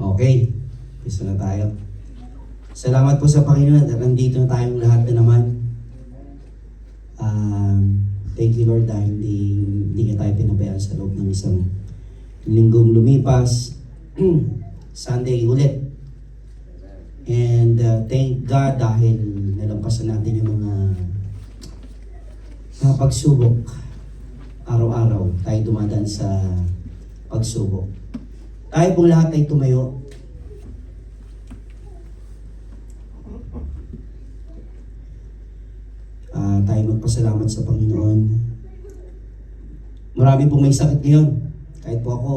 Okay, isa na tayo. Salamat po sa Panginoon at nandito na tayong lahat na naman. Thank you Lord dahil hindi ka tayo pinabayaan sa loob ng isang linggong lumipas. Sunday ulit. And thank God dahil nalampasan natin yung mga pagsubok. Araw-araw tayo dumadaan sa pagsubok. Tayo pong lahat ay tumayo. Tayo magpasalamat sa Panginoon. Marami pong may sakit ngayon. Kahit po ako,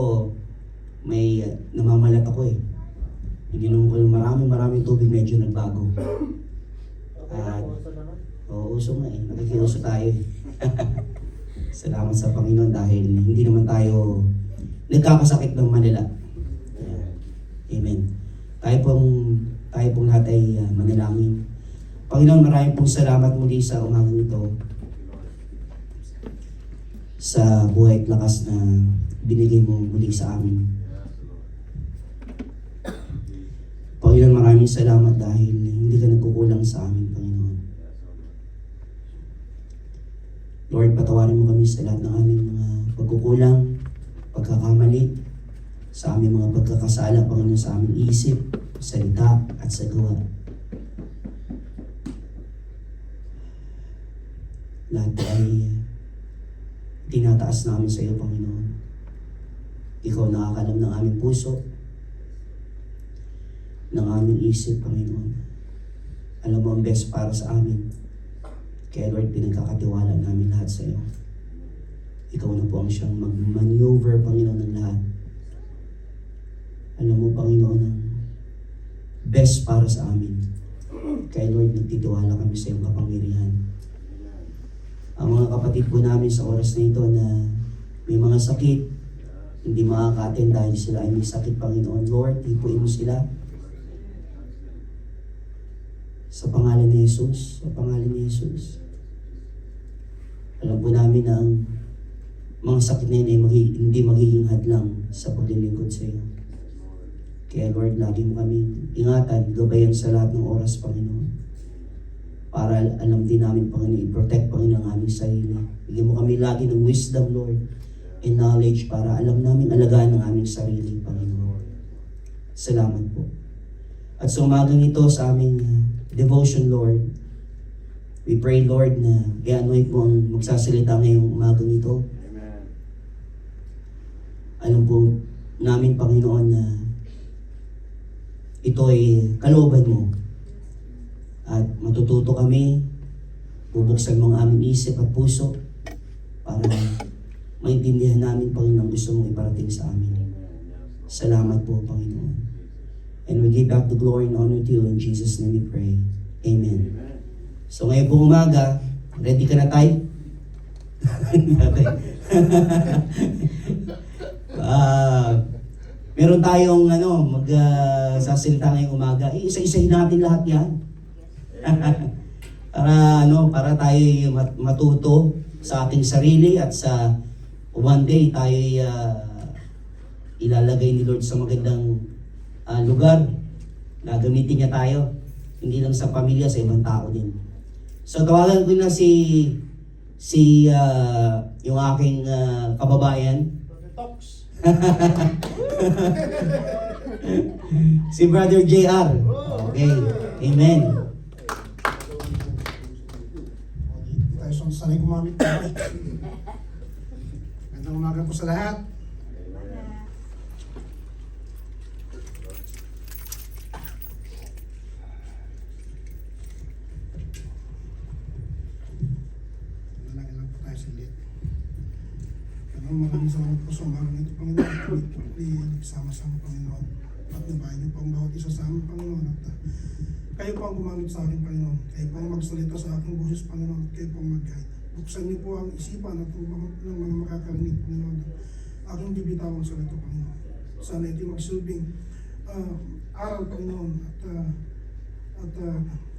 may namamalat ako eh. Iginom ko ng maraming tubig, medyo nagbago. Uso nga eh. Nakikiuso tayo eh. Salamat sa Panginoon dahil hindi naman tayo nagkakasakit ng Manila. Amen. Tayo pong lahat ay manalangin. Panginoon, maraming pong salamat muli sa umagang ito. Sa buhay at lakas na binigay mo muli sa amin. Panginoon, maraming salamat dahil hindi ka nagkukulang sa amin, Panginoon. Lord, patawarin mo kami sa lahat ng aming mga pagkukulang, pagkakamali, sa aming mga pagkakasala, Panginoon, sa aming isip, salita, at sa gawa. Lahat ay tinataas namin sa iyo, Panginoon. Ikaw nakakalam ng aming puso, ng aming isip, Panginoon. Alam mo ang best para sa amin. Kaya Lord, pinagkakatiwala namin lahat sa iyo. Ikaw na po ang siyang mag-maneuver, Panginoon, ng lahat. Alam mo, Panginoon, ang best para sa amin. Kaya Lord, nagtitiwala kami sa iyong kapangyarihan. Ang mga kapatid po namin sa oras na ito na may mga sakit, hindi makaka-attend dahil sila ay may sakit, Panginoon. Lord, hipuin mo sila. Sa pangalan ni Jesus, sa pangalan ni Jesus. Alam po namin na ang mga sakit na yun ay hindi magiging hadlang sa paglilingkod sa iyo. Kaya Lord, lagi mo kami ingatan, gabayan sa lahat ng oras, Panginoon. Para alam din namin, Panginoon, i-protect, Panginoon, ang aming sarili. Bigyan mo kami lagi ng wisdom, Lord, and knowledge para alam namin alagaan ang aming sarili, Panginoon. Salamat po. At sa umagang ito, sa aming devotion, Lord, we pray, Lord, na i-anoint mo ang magsasalita ngayong umagang ito. Amen. Alam po namin, Panginoon, na ito ay kalooban mo. At matututo kami, bubuksan mo ang aming isip at puso para maintindihan namin, Panginoon, gusto mong iparating sa amin. Salamat po, Panginoon. And we give back the glory and honor to you. In Jesus' name we pray. Amen. So ngayon po umaga, ready ka na tayo? Meron tayong magsasalita ngayong umaga. Isa-isahin natin lahat yan. Para tayo matuto sa ating sarili at sa one day tayo ilalagay ni Lord sa magandang lugar. Gagamitin niya tayo. Hindi lang sa pamilya, sa ibang tao din. So tawagan ko na yung aking kababayan. Si Brother JR. Okay. Amen. Sanay gumamit po. Magandang umaga po sa lahat. Nalagyan lang po tayo sa lit. Maraming salamat po sa umaga nito, Panginoon. Kami po nagsama-sama, Panginoon. At nabayan niyo po ang bawat isa sa amin, Panginoon. At kayo po ang gumamit sa akin, Panginoon. Kayo po ang magsalita sa aking boses, Panginoon. At kayo po ang mag-guide. Buksan niyo po ang isipan at ng mga makakarinig, Panginoon. Aking bibitawan sa ito, Panginoon. Sana ito magsilbing aral, Panginoon. At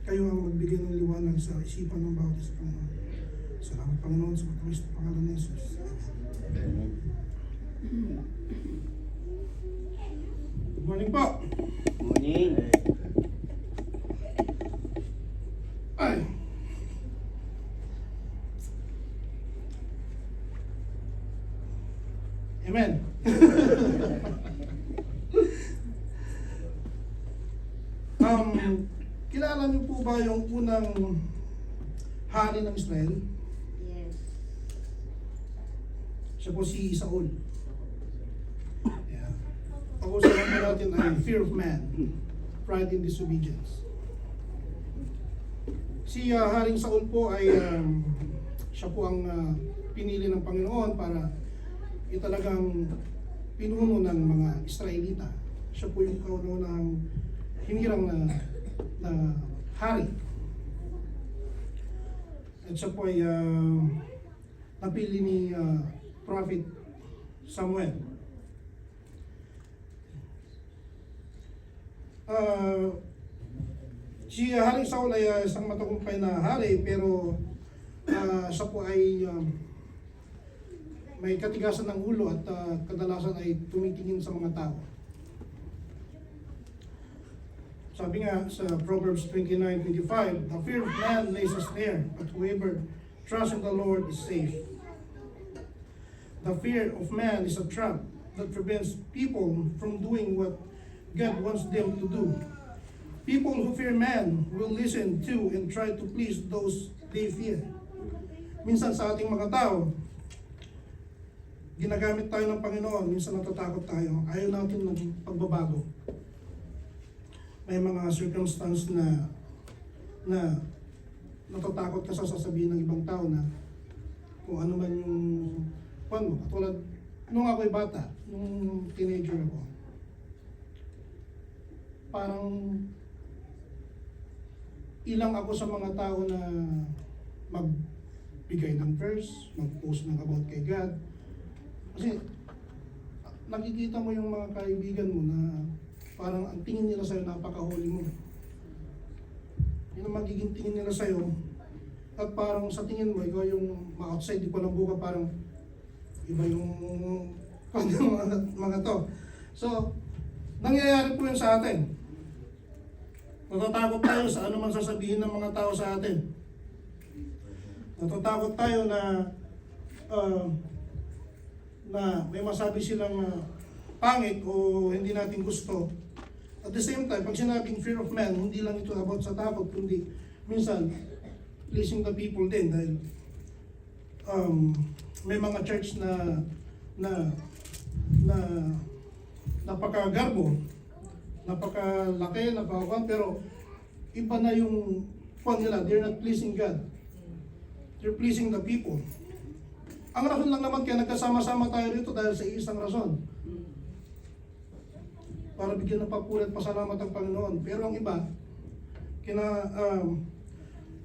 kayo ang magbigay ng liwanag sa isipan ng bawat isa, Panginoon. Salamat, Panginoon, sa matamis na pangalan ni Jesus. Good morning. Morning po. Morning. Ay. Amen. Kilala niyo po ba yung unang hari ng Israel? Yes. Siya po si Saul. Yeah. Pag-usapan po natin ay fear of man, pride and disobedience. Si Haring Saul po ay siya po ang pinili ng Panginoon para talagang pinuno ng mga Israelita. Siya po yung kauna-unahang hinirang na hari. At siya po ay napili ni Prophet Samuel. Si Haring Saul ay isang matagumpay na hari, pero siya po ay may katigasan ng ulo at kadalasan ay tumitingin sa mga tao. Sabi nga sa Proverbs 29:25, the fear of man lays a snare, but whoever trusts in the Lord is safe. The fear of man is a trap that prevents people from doing what God wants them to do. People who fear man will listen to and try to please those they fear. Minsan sa ating mga tao, ginagamit tayo ng Panginoon, minsan natatakot tayo, ayaw natin ng pagbabago. May mga circumstance na natatakot ka sa sasabihin ng ibang tao na kung ano man yung mo. Katulad, nung ako'y bata, nung teenager ako, parang ilang ako sa mga tao na magbigay ng verse, mag-post ng about kay God. Kasi nakikita mo yung mga kaibigan mo na parang ang tingin nila sa'yo, napaka-holy mo. Yun ang magiging tingin nila sa'yo. At parang sa tingin mo, ikaw yung outside, di ko lang buka, parang iba yung mga to. So, nangyayari po yun sa atin. Natatakot tayo sa ano man sasabihin ng mga tao sa atin. Natatakot tayo na may masabi silang pangit o hindi natin gusto. At the same time, pag sinabing fear of man, hindi lang ito about sa takot, kundi minsan pleasing the people din dahil may mga church na napakagarbo, napakalaki, napakakuan, pero iba na yung kuan nila. They're not pleasing God. They're pleasing the people. Ang rason lang naman kaya nagkasama-sama tayo rito dahil sa isang rason. Para bigyan ng papulit pasalamat ang Panginoon. Pero ang iba,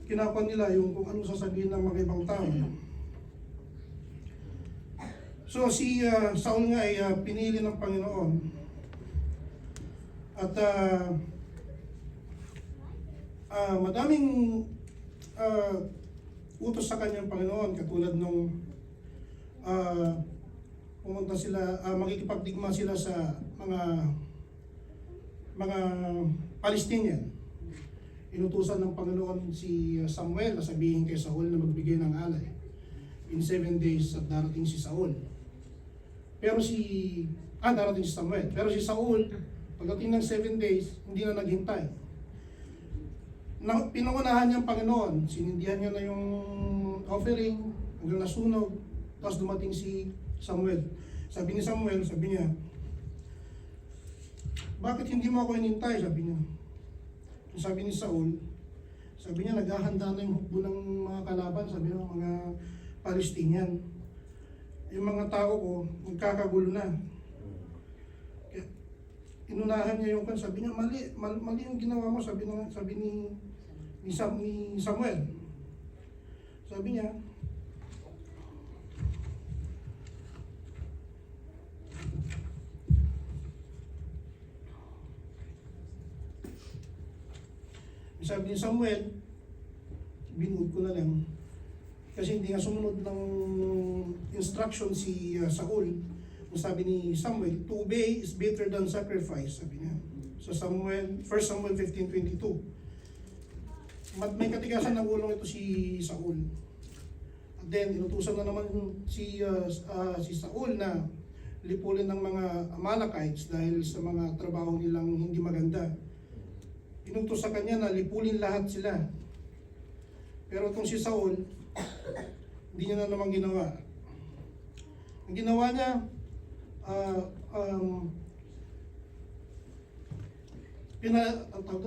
kinakuan nila yung kung anong sasabihin ng mga ibang tao. So si Saul nga ay pinili ng Panginoon. At madaming utos sa kanyang Panginoon, katulad nung pumunta sila, makikipagdigma sila sa mga Palestinian. Inutusan ng Panginoon si Samuel na sabihin kay Saul na magbigay ng alay. In 7 days at darating si Saul. Darating si Samuel. Pero si Saul, pagdating ng 7 days, hindi na naghintay. Pinangunahan niya ang Panginoon. Sinindihan niya na yung offering, hanggang nasunog. Tapos dumating si Samuel. Sabi ni Samuel, sabi niya, bakit hindi mo ako inintay? Sabi niya. Sabi ni Saul, sabi niya, naghahanda na yung hukbo ng mga kalaban, sabi niya, mga Palestinian. Yung mga tao ko, magkakagulo na. Kaya, inunahan niya yung kan, sabi niya, mali yung ginawa mo, sabi ni Samuel. Sabi niya, sabi ni Samuel, binuod ko na lang. Kasi hindi nga sumunod ng instruction si Saul. sabi ni Samuel, to obey is better than sacrifice, sabi niya. Sa Samuel, 1 Samuel 15:22. May katigasan ng ulong ito si Saul. At then, inutusan na naman si Saul na lipulin ng mga Amalekites dahil sa mga trabaho nilang hindi maganda. Inutos sa kanya na lipulin lahat sila. Pero itong si Saul, hindi niya na naman ginawa. Ang ginawa niya,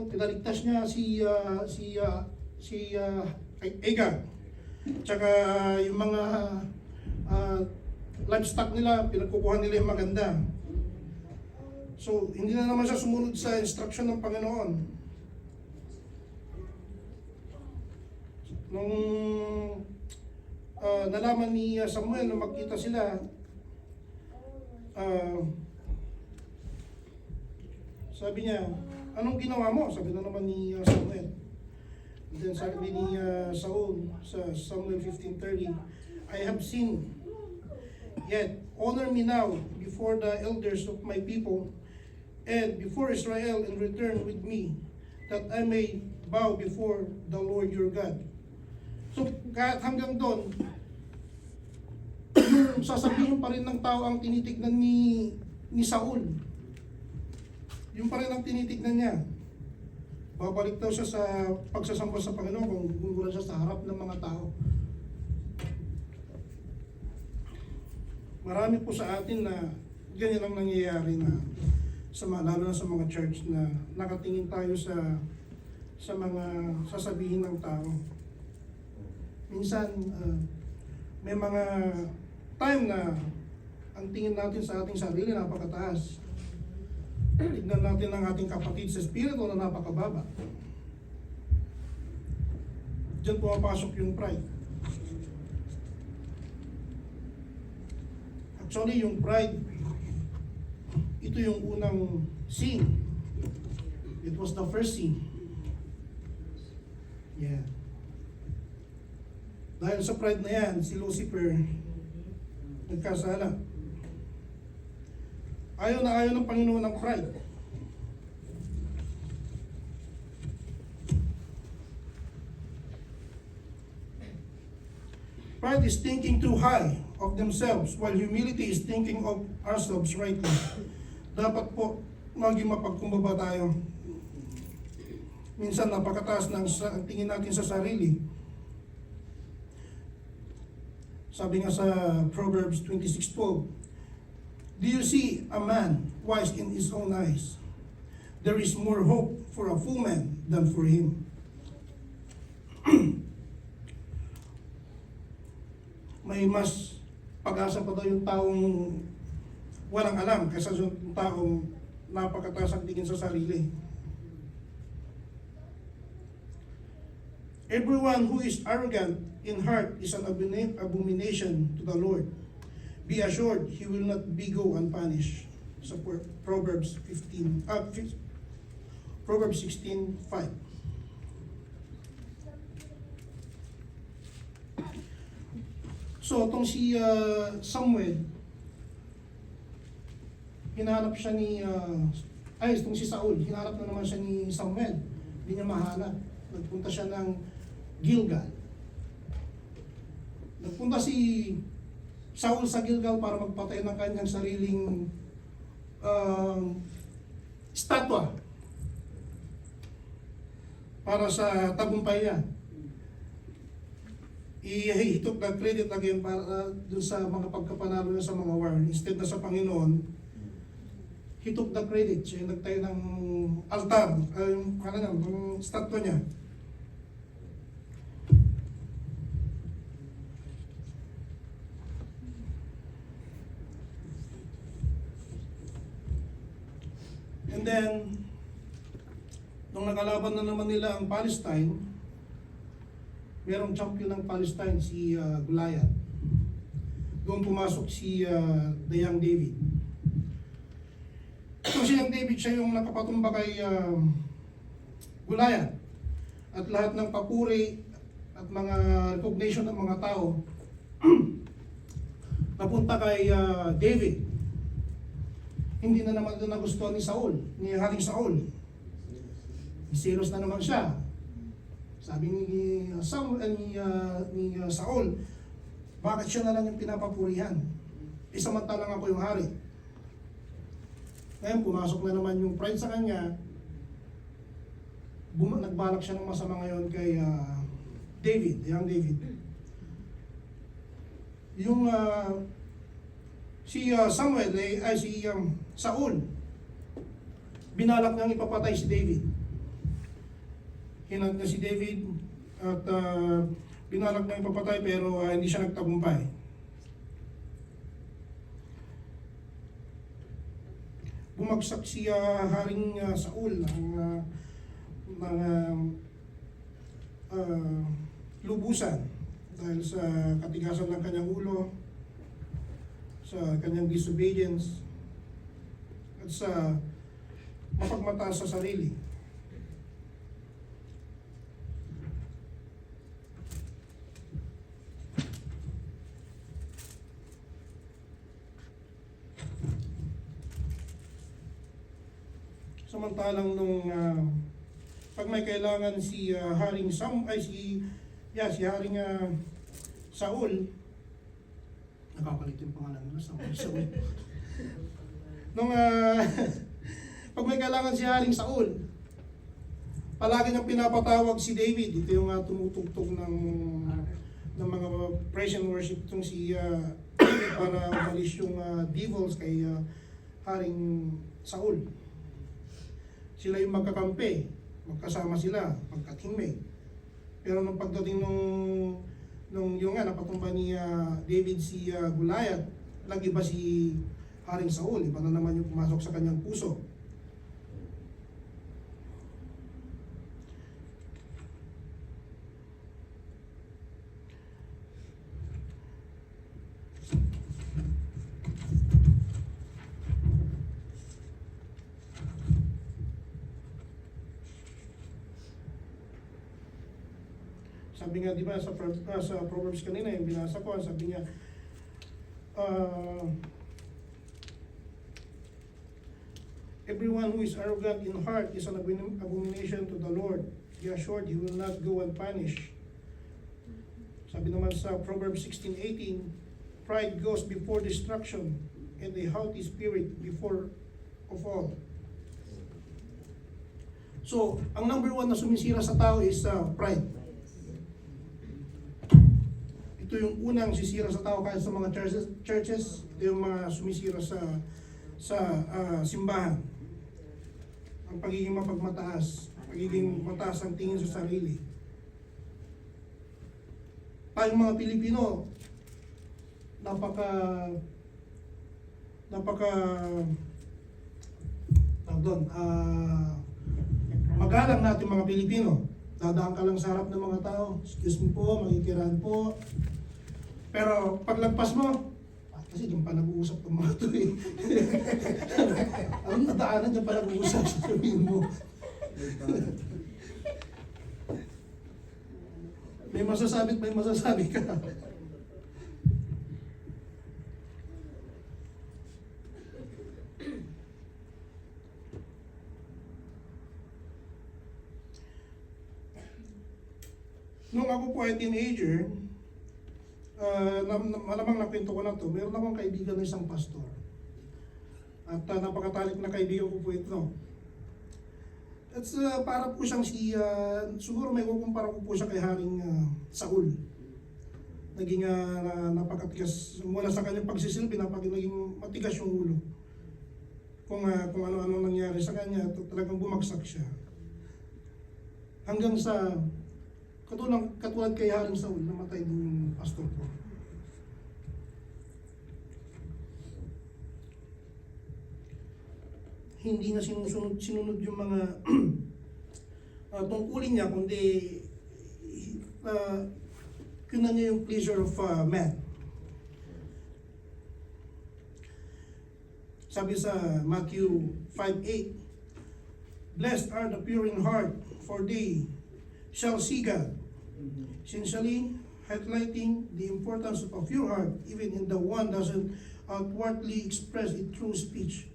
pinaligtas niya si Agag. Tsaka yung mga livestock nila, pinagkukuha nila yung maganda. So, hindi na naman siya sumunod sa instruction ng Panginoon. Nung nalaman ni Samuel na magkita sila, sabi niya, anong ginawa mo? Sabi na naman ni Samuel. And then sabi ni Saul sa Samuel 15:30, I have sinned. Yet honor me now before the elders of my people and before Israel, and return with me, that I may bow before the Lord your God. So kahit hanggang doon, yung sasabihin pa rin ng tao ang tinitignan ni Saul. Yung pa rin ang tinitignan niya. Babalik daw siya sa pagsasamba sa Panginoon kung gumugulan siya sa harap ng mga tao. Marami po sa atin na ganyan ang nangyayari na lalo na sa mga church na nakatingin tayo sa mga sasabihin ng tao. Minsan, may mga time na ang tingin natin sa ating sarili napakataas. Tignan natin ang ating kapatid sa espiritu na napakababa. Diyan pumapasok yung pride. Actually, yung pride, ito yung unang sin. It was the first sin. Yeah. Dahil sa pride na yan, si Lucifer nagkasala. Ayaw na ayaw ng Panginoon ng pride. Pride is thinking too high of themselves, while humility is thinking of ourselves rightly. Dapat po maging mapagkumbaba tayo. Minsan napakataas ng tingin natin sa sarili. Sabi nga sa Proverbs 26:12, do you see a man wise in his own eyes? There is more hope for a fool man than for him. May mas pag-asa pa daw yung taong walang alam kaysa yung taong napakataas ang tingin sa sarili. Everyone who is arrogant in heart is an abomination to the Lord. Be assured, he will not be go unpunished. Sa Proverbs 16:5. So, itong si Samuel, hinahanap siya itong si Saul, hinahanap na naman siya ni Samuel. Hindi niya mahanap. Nagpunta siya ng Gilgal. Nagpunta si Saul sa Gilgal para magpatay ng kanyang sariling statwa para sa tagumpay niya. He took the credit again para dun sa mga pagkapanalo niya sa mga war. Instead na sa Panginoon, he took the credit. Siya yung nagtayo ng altar, yung statwa niya. And then, nung nakalaban na naman nila ang Palestine, merong champion ng Palestine, si Goliath. Doon pumasok si the young David. So si young David, siya yung nakapatumba kay Goliath. At lahat ng papuri at mga recognition ng mga tao napunta kay David. hindi na naman ito nagustuhan ni Saul, ni Haring Saul. Serious na naman siya. Sabi ni Saul, bakit siya na lang yung pinapapurihan? Samantalang ako yung hari. Ngayon, pumasok na naman yung pride sa kanya. Nagbalak siya ng masama ngayon kay David, young David. Yung Samuel, Saul, binalak niyang ipapatay si David. Hinag niya si David at binalak niyang ipapatay pero hindi siya nagtagumpay. Bumagsak si Haring Saul ng lubusan dahil sa katigasan ng kanyang ulo, sa kanyang disobedience, at sa mapagmataas sa sarili. Samantalang nung pag may kailangan si Haring Haring Saul, nakakalit yung pangalan nila, Saul. Nung pag may kailangan si Haring Saul, palagi niyang pinapatawag si David. Ito yung tumutugtog ng mga praise and worship itong si David para umalis yung devils kay Haring Saul. Sila yung magkakampi, magkasama sila, magka-teammate. Pero nung pagdating nung yung napatumba ni David si Goliath, nag-iba si Haring Saul, iba na naman yung pumasok sa kanyang puso. Sabi nga, di ba, sa Proverbs kanina, yung binasa ko, sabi niya, everyone who is arrogant in heart is an abomination to the Lord. Be assured, he will not go unpunished. Sabi naman sa Proverbs 16:18, pride goes before destruction, and a haughty spirit before of all. So, ang number one na sumisira sa tao is pride. Ito yung unang sisira sa tao kahit sa mga churches. Ito yung mga sumisira sa simbahan. Ang pagiging mapagmataas, pagiging mataas ang tingin sa sarili. Tayong mga Pilipino, magalang natin mga Pilipino. Dadaan ka lang sa harap ng mga tao, excuse me po, makikiraan po. Pero paglagpas mo, kasi diyan pa nag-uusap ng mga ito eh. Anong nadaanan diyan pa nag-uusap, sabihin mo. May masasabi at may masasabi ka. Nung ako po ay teenager, malamang nakwento ko na to, meron akong kaibigan na isang pastor. At napakatalik na kaibigan ko po ito. At para po siyang siguro may kukumpara ko po siya kay Haring Saul. Naging napakatigas, mula sa kanyang pagsisilbi, naging matigas yung ulo. Kung ano-ano nangyari sa kanya, talagang bumagsak siya. Hanggang sa katulad kay Haring Saul, namatay din yung pastor ko. Hindi na sinunod yung mga tungkulin niya, kundi kuna niya yung pleasure of man. Sabi sa Matthew 5:8, blessed are the pure in heart, for they shall see God. Essentially, highlighting the importance of a pure heart, even in the one doesn't outwardly express it through speech.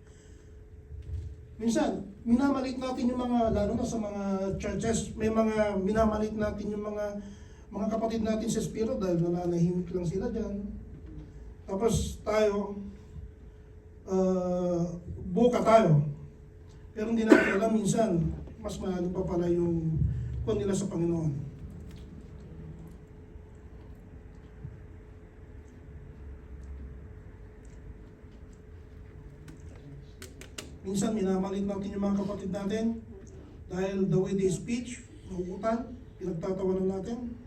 Minsan, minamalit natin yung mga, lalo na sa mga churches, may mga minamalit natin yung mga kapatid natin sa Espiritu dahil nananahimik lang sila dyan. Tapos tayo, buka tayo. Pero hindi natin alam minsan, mas malalim pa pala yung kung nila sa Panginoon. Minsan minamalit natin yung mga kapatid natin dahil the way they speech, nauutan, pinagtatawanan natin.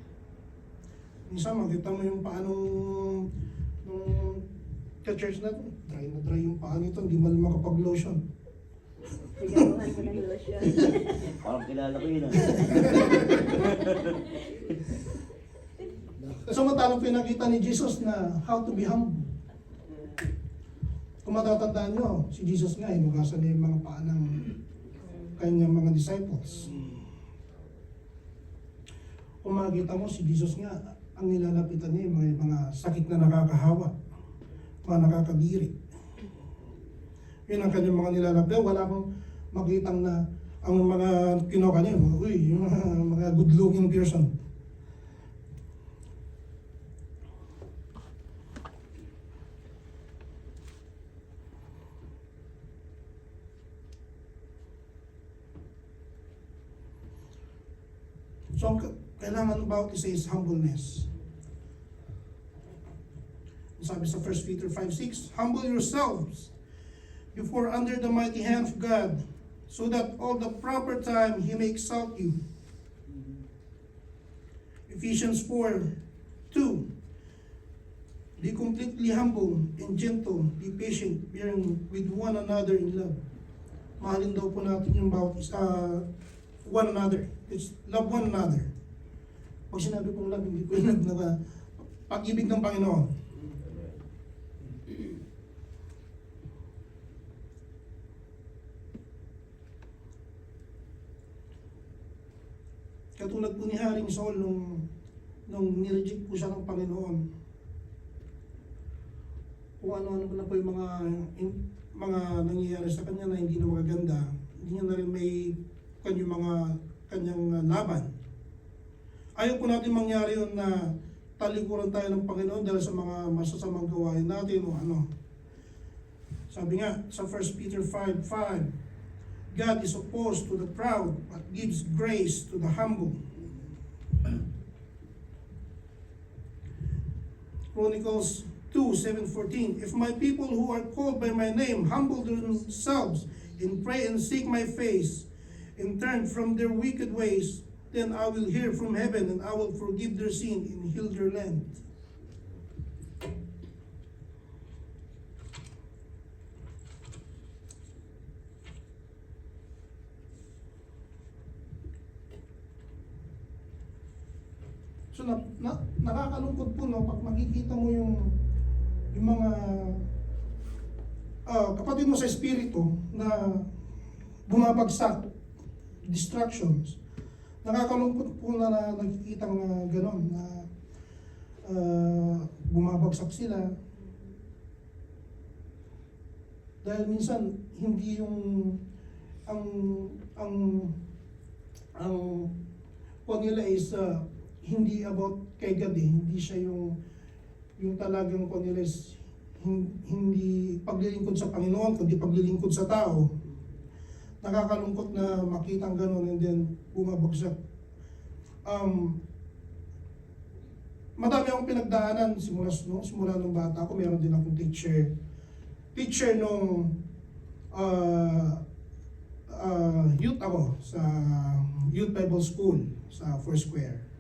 Minsan makita mo yung paanong nung ka-church natin, dry na dry yung paa nito, hindi man makapag-lotion. Sigawan mo ng lotion. Parang kilala ko yun ah. Samantalang pinakita ni Jesus na how to be humble. Kung matatandaan nyo, si Jesus nga, hinugasan niya yung mga paa ng kanyang mga disciples. Kung makikita mo, si Jesus nga, ang nilalapitan niya yung mga sakit na nakakahawa, mga nakakadiri. Yun ang kanyang mga nilalapitan. Wala akong makitang na ang mga kinuha niya, yung mga good-looking person. So, ang kailangan bawat isa is humbleness. Sabi sa 1 Peter 5:6, humble yourselves before under the mighty hand of God, so that all the proper time He may exalt you. Ephesians 4:2, be completely humble and gentle, be patient, bearing with one another in love. Mahalin daw po natin yung bawat isa, one another. It's love one another. Pag sinabi kong love, hindi ko yung pag-ibig ng Panginoon. Katulad po ni Haring Saul nung nireject po siya ng Panginoon. Kung ano-ano na po yung mga nangyayari sa kanya na hindi na magaganda, hindi niya na rin may kanyang laban. Ayaw po natin mangyari yun na talikuran tayo ng Panginoon dahil sa mga masasamang gawain natin o ano. Sabi nga sa 1 Peter 5:5, God is opposed to the proud but gives grace to the humble. Chronicles 2:7-14, if my people who are called by my name humble themselves and pray and seek my face and turn from their wicked ways, then I will hear from heaven and I will forgive their sin and heal their land. So nakakalungkot po no pag makikita mo yung mga kapatid mo sa espiritu na bumabagsak, distractions. Nakakalungkot po na nakikita gano'n na bumabagsak sila. Dahil minsan hindi yung ang kung nila is hindi about kay God eh. Hindi siya yung talagang kung nila is hindi paglilingkod sa Panginoon, kundi paglilingkod sa tao. Nakakalungkot na makita ang gano'n and then bumabagsak. Madami akong pinagdaanan simula nung bata ako. Meron din akong teacher nung youth ako sa Youth Bible School sa Foursquare.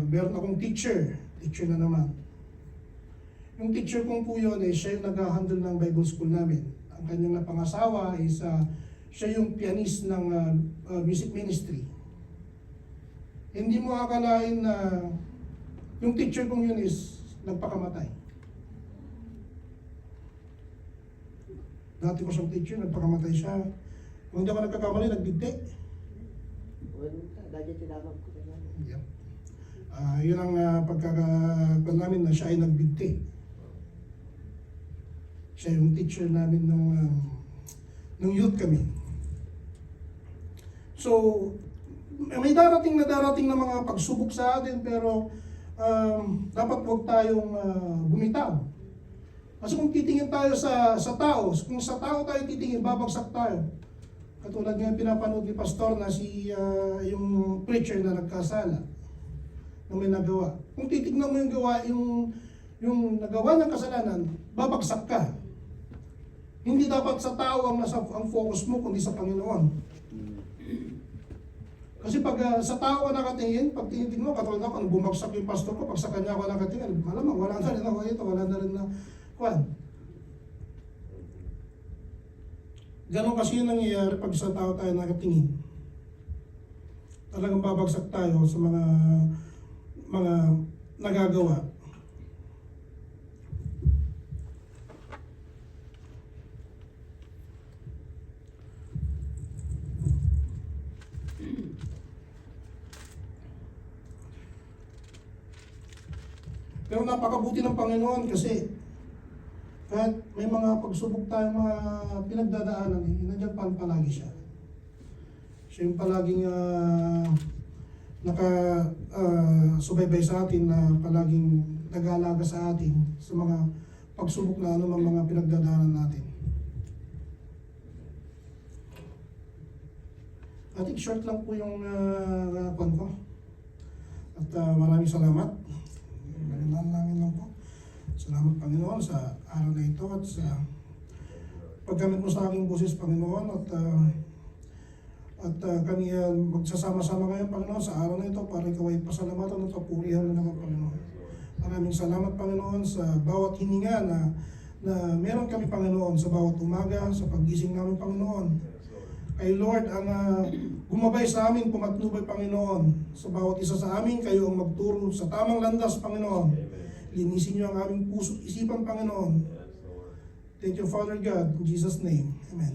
Meron akong teacher na naman. Yung teacher kong po yun, siya yung nag-handle ng Bible School namin. Ang kanyang napangasawa is siya yung pianist ng music ministry. Hindi mo akalain na yung teacher kong yun is nagpakamatay. Dati ko siyang teacher, nagpakamatay siya. Kung hindi ako nagkakamali, nagbigti. Yep. Yun ang pagkakakuan namin na siya ay nagbigti. Siya yung teacher namin nung nung youth kami. So, may darating na mga pagsubok sa atin, pero dapat huwag tayong bumitaw. Kasi kung titingin tayo sa tao, kung sa tao tayo titingin, babagsak tayo. Katulad nga pinapanood ni Pastor na yung preacher na nagkasala, na may nagawa. Kung titignan mo yung nagawa ng kasalanan, babagsak ka. Hindi dapat sa tao ang focus mo, kundi sa Panginoon. Kasi pag sa tao ka nakatingin, pag tinitingnan mo, katulad ako, nung bumagsak yung pastor ko, pag sa kanya ako nakatingin, malamang wala na rin ako ito, wala na rin na kwan. Ganon kasi yung nangyayari pag sa tao tayo nakatingin. Talagang babagsak tayo sa mga nagagawa. Pero napakabuti ng Panginoon kasi kahit may mga pagsubok tayong mga pinagdadaanan, nandiyan palagi siya. Siya yung palaging subaybay sa atin, na palaging nag-aalaga sa atin sa mga pagsubok na anumang mga pinagdadaanan natin. I think short lang po yung kwan ko. At maraming salamat. Manalangin lang po. Salamat Panginoon sa araw na ito at sa paggamit mo sa aking boses Panginoon, at kami magsasama-sama ngayon Panginoon sa araw na ito para ikaw ay pasalamatan at papurihan mo naman Panginoon. Maraming salamat Panginoon sa bawat hininga na meron kami Panginoon sa bawat umaga, sa paggising namin Panginoon. Kay Lord ang gumabay sa amin, pumatnubay Panginoon. Sa bawat isa sa amin, kayo ang magturo sa tamang landas Panginoon. Linisin niyo ang aming puso at isipan Panginoon. Thank you Father God, in Jesus' name. Amen.